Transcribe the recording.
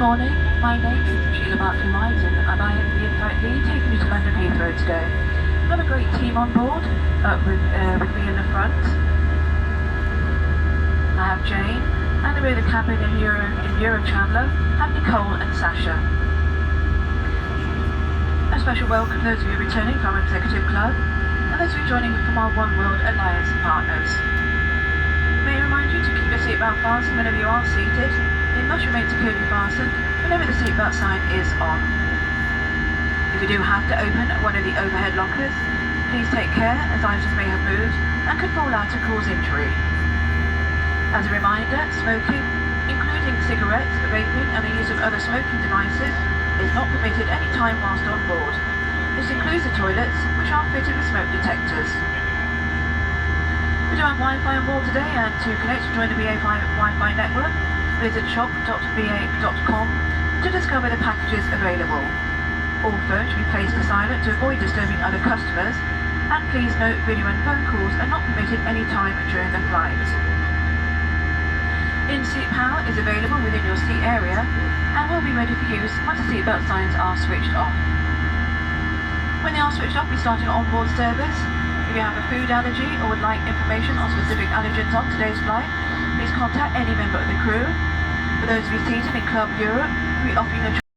morning, my name is Sheila Barclay-Myton and I am the in-flight lead taking you to London Heathrow today. We have a great team on board with me in the front. I have Jane, and the rear of the cabin in Euro Traveller have Nicole and Sasha. A special welcome to those of you returning from our Executive Club and those of you joining from our One World Alliance partners. May I remind you to keep your seatbelt fastened whenever you are seated. It must remain securely fastened whenever the seatbelt sign is on. If you do have to open one of the overhead lockers, please take care as items may have moved and could fall out and cause injury. As a reminder, smoking, including cigarettes, vaping and the use of other smoking devices, is not permitted any time whilst on board. This includes the toilets, which are fitted with smoke detectors. We do have Wi-Fi on board today, and to connect to join the BA Wi-Fi network, visit shop.ba.com to discover the packages available. All phones should be placed to silent to avoid disturbing other customers, and please note video and phone calls are not permitted any time during the flight. In-seat power is available within your seat area and will be ready for use once the seatbelt signs are switched off. When they are switched off, we start our onboard service. If you have a food allergy or would like information on specific allergens on today's flight, please contact any member of the crew. For those of you seated in Club Europe, we offer you a